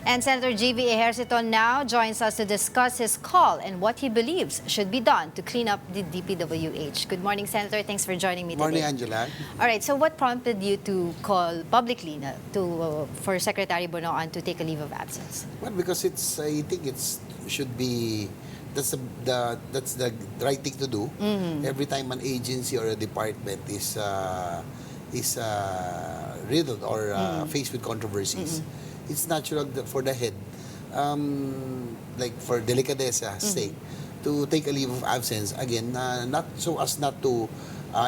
And Senator JV Ejercito now joins us to discuss his call and what he believes should be done to clean up the DPWH. Good morning, Senator. Thanks for joining me today. Morning, Angela. All right, so what prompted you to call publicly for Secretary Bonoan to take a leave of absence? Well, because I think should be, that's the right thing to do. Every time an agency or a department is riddled or faced with controversies, it's natural for the head, like for delicadesa's sake, to take a leave of absence again, not so as not to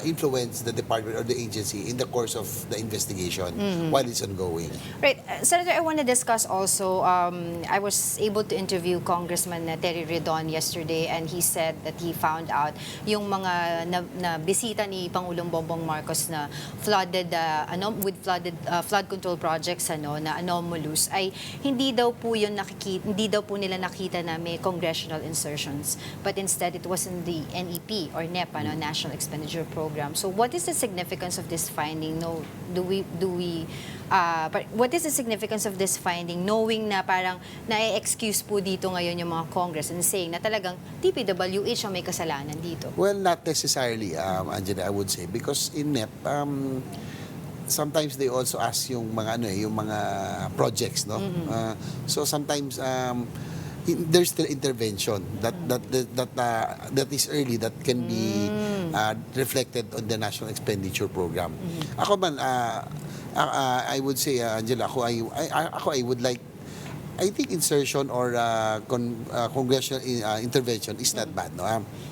influence the department or the agency in the course of the investigation while it's ongoing. Right. Senator, I want to discuss also, I was able to interview Congressman Terry Redon yesterday, and he said that he found out yung mga na bisita ni Pangulong Bongbong Marcos na flooded, flood control projects na anomalous, ay hindi daw po nila nakita na may congressional insertions, but instead it was in the NEP or NEP, National Expenditure Program. So what is the significance of this finding? What is the significance of this finding, knowing na parang na-excuse po dito ngayon yung mga Congress and saying na talagang DPWH ang may kasalanan dito? Well, not necessarily, Angela, I would say, because in NEP, sometimes they also ask yung mga projects, no? So sometimes there's still intervention that is early, that can be reflected on the National Expenditure Program. Ako man, I would say, Angela, I would like, I think insertion or congressional intervention is not bad, no?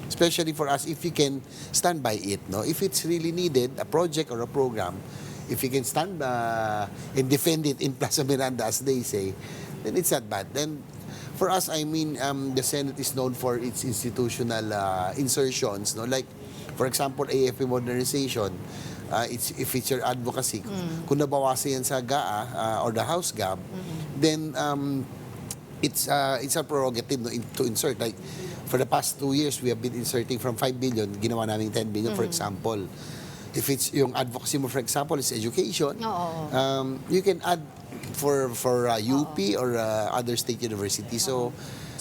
Especially for us, if you can stand by it, no? If it's really needed, a project or a program, if you can stand and defend it in Plaza Miranda, as they say, then it's not bad. Then for us, I mean, the Senate is known for its institutional insertions, no? Like, for example, AFP modernization, if it's your advocacy, kung nabawasan yan sa GAA or the House GAB, then it's a prerogative, no, to insert. Like, for the past 2 years, we have been inserting from 5 billion, ginawa namin 10 billion, for example. If it's yung advocacy mo, for example, is education, you can add for UP or other state universities. So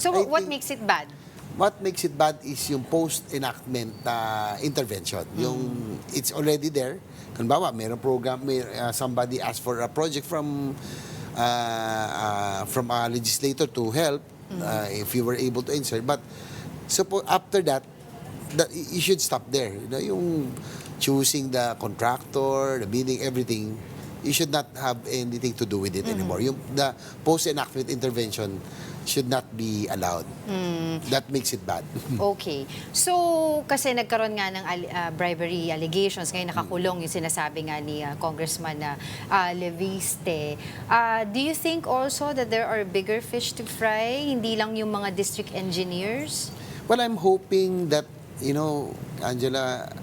what makes it bad? What makes it bad is yung post-enactment intervention. Yung it's already there. Kunbawa, mayroong program, somebody asked for a project from a legislator to help if you were able to insert. But after that, you should stop there. Yung choosing the contractor, the bidding, everything, you should not have anything to do with it anymore. The post-enactment intervention should not be allowed. That makes it bad. Okay. So, kasi nagkaroon nga ng bribery allegations, ngayon nakakulong yung sinasabi nga ni Congressman Leviste. Do you think also that there are bigger fish to fry? Hindi lang yung mga district engineers? Well, I'm hoping that, Angela,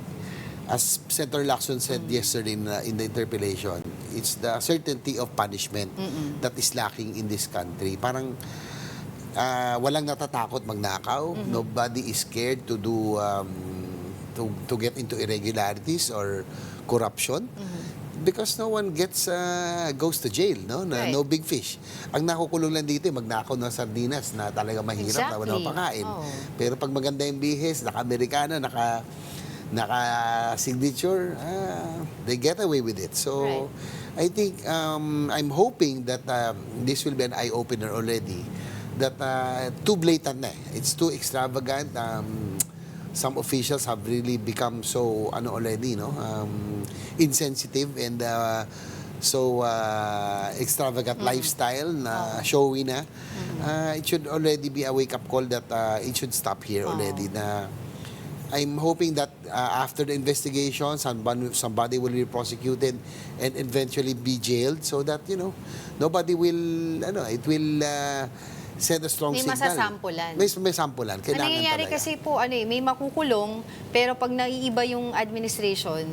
as Senator Lacson said yesterday in the interpellation, it's the certainty of punishment that is lacking in this country. Parang walang natatakot magnakaw. Nobody is scared to do to get into irregularities or corruption. Because no one goes to jail, no? No big fish. Ang nakukulong lang dito, magnakaw ng sardinas na talaga mahirap, na walang pakain. Pero pag maganda yung bihis, naka-Amerikana, naka-signature, they get away with it. So, I think, I'm hoping that this will be an eye-opener already. That too blatant na. It's too extravagant. Some officials have really become so already, insensitive and so extravagant lifestyle na showy na. It should already be a wake-up call that it should stop here already. Na I'm hoping that after the investigation, somebody will be prosecuted and eventually be jailed, so that nobody will it will send a strong signal. May masasampulan. May sampulan. Kailangan nangyayari talaga. kasi po, may makukulong, pero pag naiiba yung administration,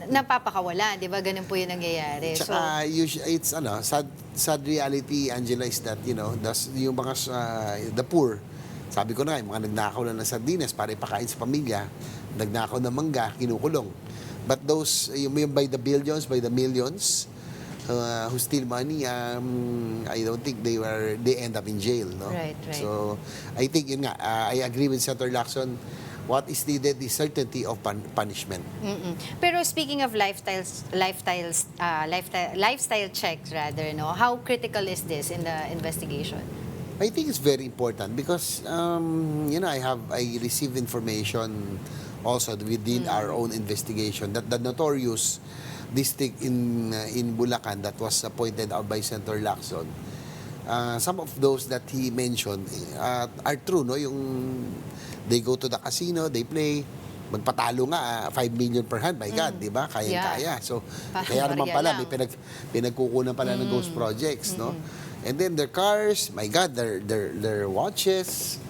napapakawala, di ba? Ganun po yung nangyayari. Tsaka, it's sad reality, Angela, is that, yung mga, the poor, sabi ko na, yung mga nagnakaw na ng sardinas para ipakain sa pamilya, nagnakaw ng mangga, kinukulong. But those, yung by the billions, by the millions, who steal money, I don't think they end up in jail, no? Right. So, I think yun nga, I agree with Senator Lacson. What is needed is certainty of punishment. Pero speaking of lifestyle checks rather, no? How critical is this in the investigation? I think it's very important because I received information also within our own investigation that the notorious district in Bulacan that was pointed out by Senator Lacson, some of those that he mentioned are true, no? Yung they go to the casino, they play, magpatalo nga 5 million per hand, my God, di ba? Kaya. So, kaya naman pala, may pinagkukunan pala ng ghost projects, no? And then their cars, my God, their watches,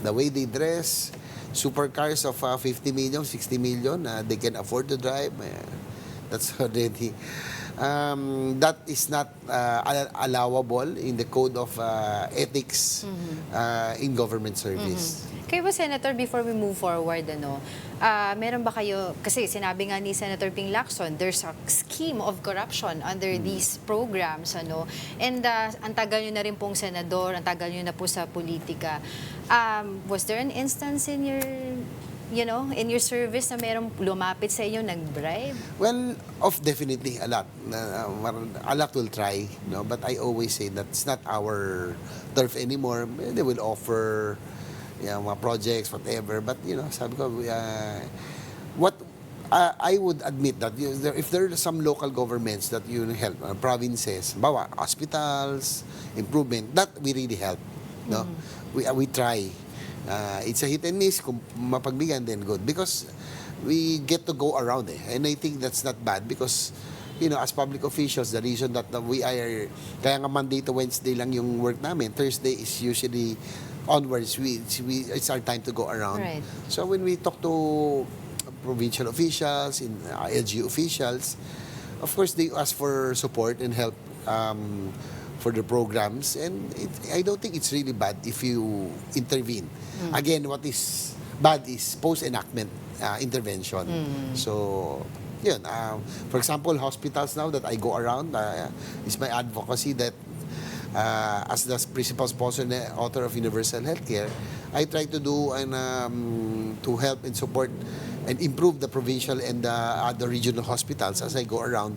the way they dress, supercars of 50 million, 60 million, they can afford to drive. That's already, that is not allowable in the code of ethics in government service. Kayo ba, Senator, before we move forward, meron ba kayo, kasi sinabi nga ni Senator Ping Lacson, there's a scheme of corruption under these programs, and ang tagal nyo na rin pong senador, ang tagal nyo na po sa politika. Was there an instance in your service na merong lumapit sa inyo, nag-bribe? Well, definitely a lot. A lot will try, no? But I always say that it's not our turf anymore. They will offer mga projects, whatever. But, sabi ko, I would admit that if there are some local governments that you help, provinces, hospitals, improvement, that we really help. No? We try. It's a hit and miss. Kung mapagbigyan, then good. Because we get to go around And I think that's not bad because, as public officials, the reason that we are, kaya nga Monday to Wednesday lang yung work namin. Thursday is usually onwards. It's our time to go around. Right. So when we talk to provincial officials, LGU officials, of course, they ask for support and help for the programs, and I don't think it's really bad if you intervene. Again, what is bad is post-enactment intervention. So, yun. For example, hospitals now that I go around, is my advocacy that as the principal sponsor and author of Universal Healthcare, I try to do to help and support and improve the provincial and the other regional hospitals as I go around,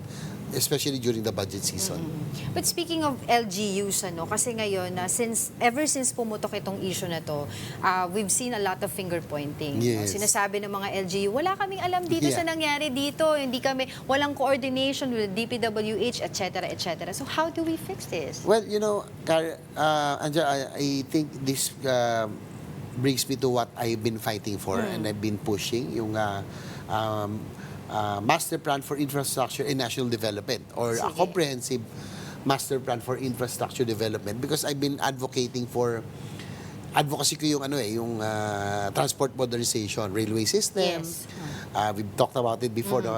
especially during the budget season. But speaking of LGUs, kasi ngayon, ever since pumutok itong issue na to, we've seen a lot of finger pointing. Yes. Sinasabi ng mga LGU, wala kaming alam dito sa nangyari dito, walang coordination with DPWH, etc., etc. So how do we fix this? Well, Anja, I think this brings me to what I've been fighting for and I've been pushing, yung Master Plan for Infrastructure and National Development, or a comprehensive Master Plan for Infrastructure Development, because I've been advocating for advocacy ko yung transport modernization, railway system. Yes. We've talked about it before, the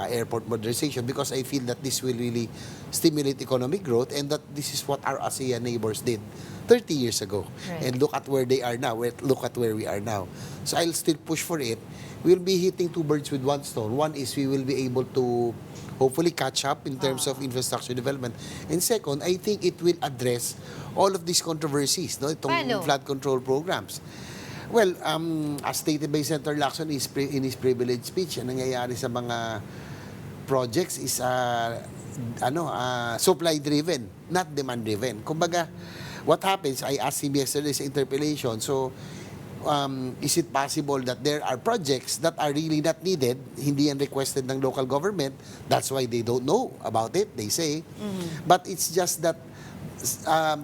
airport modernization, because I feel that this will really stimulate economic growth, and that this is what our ASEAN neighbors did 30 years ago. Right. And look at where they are now. Look at where we are now. So I'll still push for it. We'll be hitting two birds with one stone. One is we will be able to hopefully catch up in terms of infrastructure development. And second, I think it will address all of these controversies, itong flood control programs. Well, as stated by Senator Lacson in his privilege speech, ang nangyayari sa mga projects is supply-driven, not demand-driven. Kumbaga, what happens, I asked him yesterday sa interpellation, so is it possible that there are projects that are really not needed, hindi yan requested ng local government, that's why they don't know about it, they say, but it's just that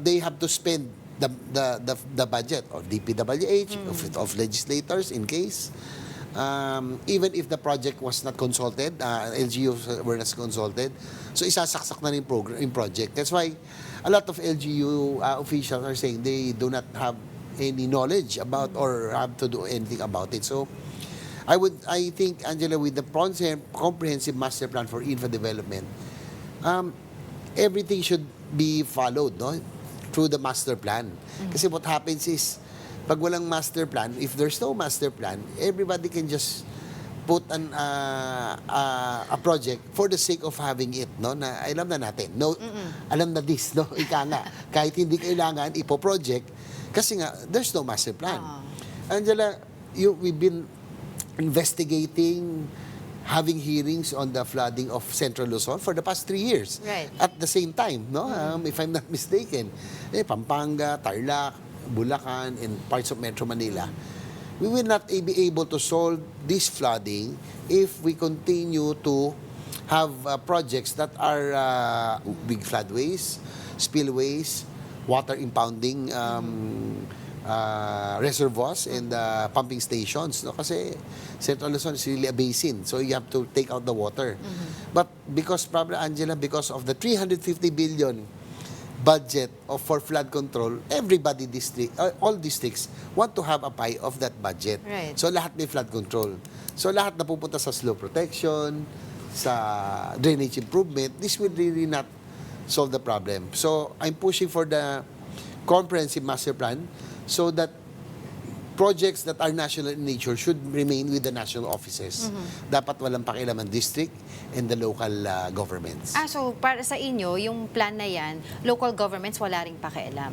they have to spend the budget of DPWH, of legislators in case, even if the project was not consulted, LGUs were not consulted, so isasaksak na rin yung project. That's why a lot of LGU officials are saying they do not have any knowledge about or have to do anything about it. So I think, Angela, with the comprehensive master plan for infra development, everything should be followed, through the master plan. Kasi what happens is, pag walang master plan, if there's no master plan, everybody can just put a project for the sake of having it, no? Na alam na natin, no, alam na this, no? Ika nga, kahit hindi kailangan ipo-project, kasi nga, there's no master plan. Angela, we've been investigating, having hearings on the flooding of Central Luzon for the past 3 years. Right. At the same time, no, if I'm not mistaken, Pampanga, Tarlac, Bulacan, and parts of Metro Manila, we will not be able to solve this flooding if we continue to have projects that are big floodways, spillways, water impounding reservoirs and pumping stations. No? Kasi Central Luzon is really a basin, so you have to take out the water. But because, probably, Angela, because of the 350 billion budget for flood control, all districts want to have a pie of that budget. Right. So lahat may flood control. So lahat napupunta sa slow protection, sa drainage improvement. This will really not solve the problem. So I'm pushing for the comprehensive master plan so that projects that are national in nature should remain with the national offices. Dapat walang pakialam ang district and the local governments. So para sa inyo, yung plan na yan, local governments wala ring pakialam?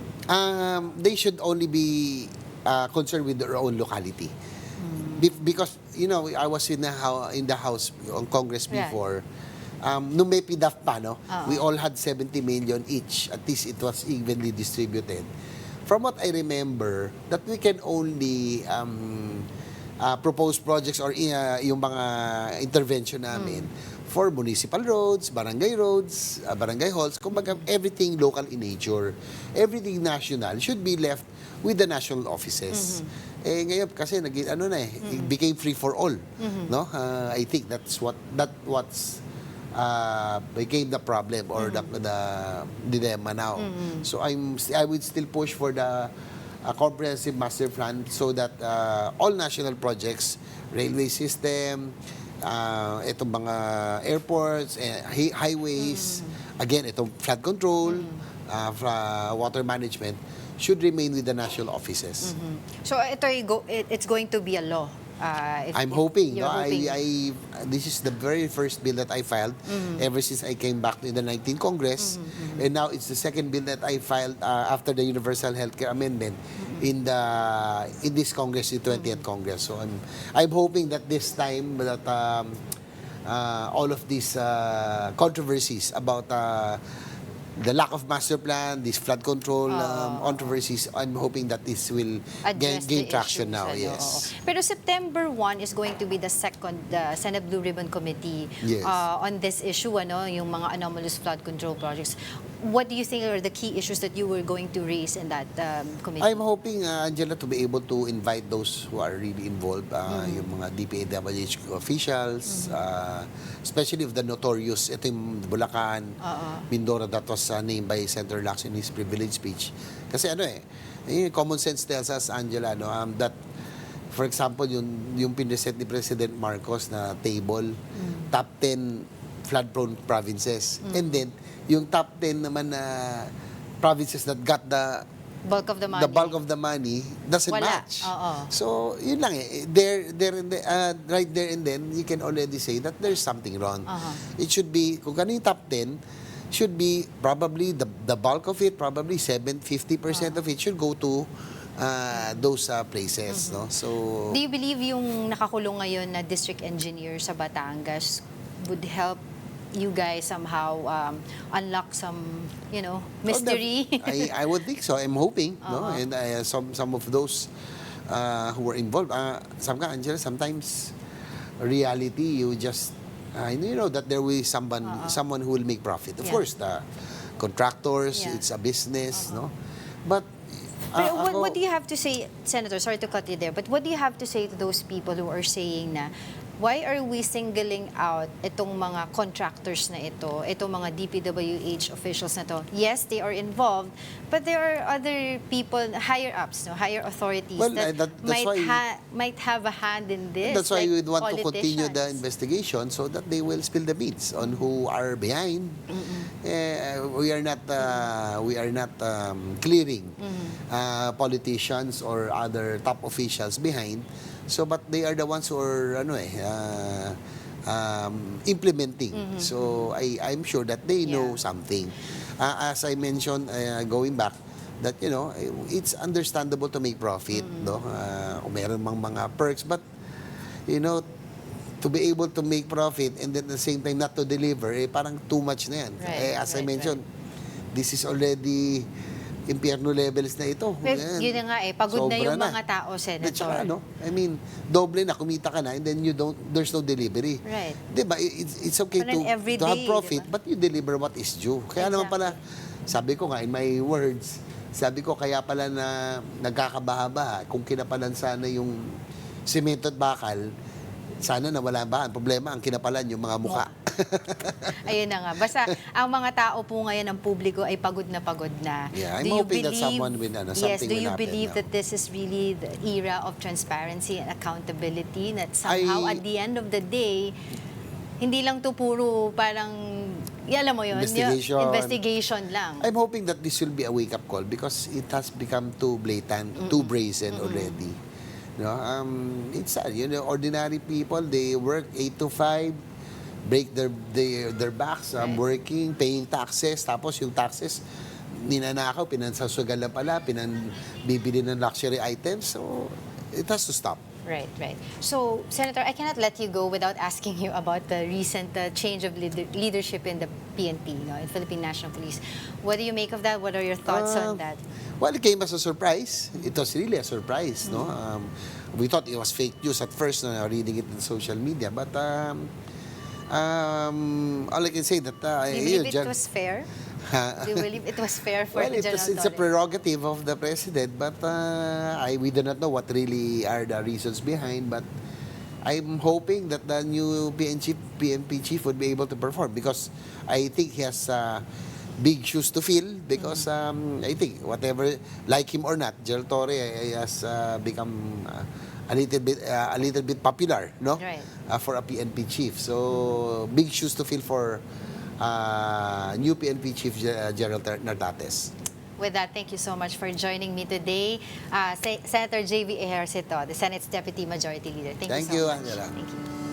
They should only be concerned with their own locality. Because, I was in the House on Congress before. Nung may PDAF pa, no? We all had 70 million each. At least it was evenly distributed. From what I remember, that we can only propose projects or yung mga intervention namin for municipal roads, barangay halls, kumbaga everything local in nature. Everything national should be left with the national offices. Ngayon kasi it became free for all, no? I think that's what's became the problem or the dilemma now. So I would still push for the comprehensive master plan so that all national projects, railway system, itong mga airports, highways, again, itong flood control, water management, should remain with the national offices. So it's going to be a law? I'm hoping. You're hoping. This is the very first bill that I filed ever since I came back to the 19th Congress. And now it's the second bill that I filed after the Universal Healthcare Amendment in this Congress, the 20th Congress. So I'm hoping that this time that all of these controversies about the lack of master plan, this flood control controversies, I'm hoping that this will gain traction now. Yes. Pero September 1 is going to be the second Senate Blue Ribbon Committee on this issue, yung mga anomalous flood control projects. What do you think are the key issues that you were going to raise in that committee? I'm hoping, Angela, to be able to invite those who are really involved, yung mga DPWH officials, especially of the notorious, ito yung Bulacan, Mindoro, that was named by Senator Lacson in his privilege speech. Kasi common sense tells us, Angela, that, for example, yung pinresent ni President Marcos na table, top 10 flood-prone provinces. And then, yung top 10 naman na provinces that got the bulk of the money. The bulk of the money doesn't match. So, yun lang right there and then, you can already say that there's something wrong. It should be, kung ano yung top 10, should be probably the bulk of it, probably 50% of it should go to those places. No? So, do you believe yung nakakulong ngayon na district engineer sa Batangas would help you guys somehow unlock some, mystery? I would think so. I'm hoping, no? And some of those who were involved, sometimes reality, you just that there will be someone who will make profit. Of course, the contractors, it's a business, no? But what do you have to say, Senator? Sorry to cut you there, but what do you have to say to those people who are saying na why are we singling out itong mga contractors na itong mga DPWH officials na to? Yes, they are involved, but there are other people, higher ups, higher authorities that might have a hand in this. That's why we would want to continue the politicians. investigation so that they will spill the beans on who are behind. We are not clearing politicians or other top officials behind. So, but they are the ones who are, implementing. So, I'm sure that they know Yeah. something. As I mentioned, going back, that, it's understandable to make profit, no? Kung meron mang mga perks, but, you know, to be able to make profit and then at the same time not to deliver, parang too much na yan. Right, As I right, mentioned, this is already impyerno levels na ito. Well, yun na nga pagod na Sobra yung mga tao, At saka, Senator. I mean, doble na, kumita ka na and then there's no delivery. Right. Diba? It's okay Parang every to have day, profit, diba? but you deliver what is due. Kaya naman pala, sabi ko nga, in my words, sabi ko kaya pala na nagkakabaha-baha kung kinapalan sana yung semento at bakal, sana nawala ba? Ang problema, ang kinapalan yung mga mukha. Ayun na nga. Basta, ang mga tao po ngayon, ang publiko ay pagod na pagod na. Yeah, I'm hoping that someone will, Yes, something do will you happen believe now. that this is really the era of transparency and accountability? That somehow, at the end of the day, hindi lang to puro parang, alam mo yun, investigation lang. I'm hoping that this will be a wake-up call because it has become too blatant, too brazen already. It's sad. Ordinary people, they work 8 to 5, break their backs, working, paying taxes, tapos yung taxes, ninanakaw, pinansasugal na pala, bibili ng luxury items. So, it has to stop. Right, right. So, Senator, I cannot let you go without asking you about the recent change of leadership in the PNP, in Philippine National Police. What do you make of that? What are your thoughts on that? Well, it came as a surprise. It was really a surprise, no? We thought it was fake news at first, reading it in social media. But all I can say that... Do you believe it was fair? Do you believe it was fair for General It's a prerogative of the president, but we do not know what really are the reasons behind. But I'm hoping that the new PNP chief would be able to perform because I think he has big shoes to fill because I think whatever, like him or not, Gerald Torre has become a little bit popular, no? Right. For a PNP chief. So big shoes to fill for new PNP chief Gerald Nartates. With that, thank you so much for joining me today, Senator JV Ejercito, the Senate's Deputy Majority Leader. Thank you so much. Angela. Thank you.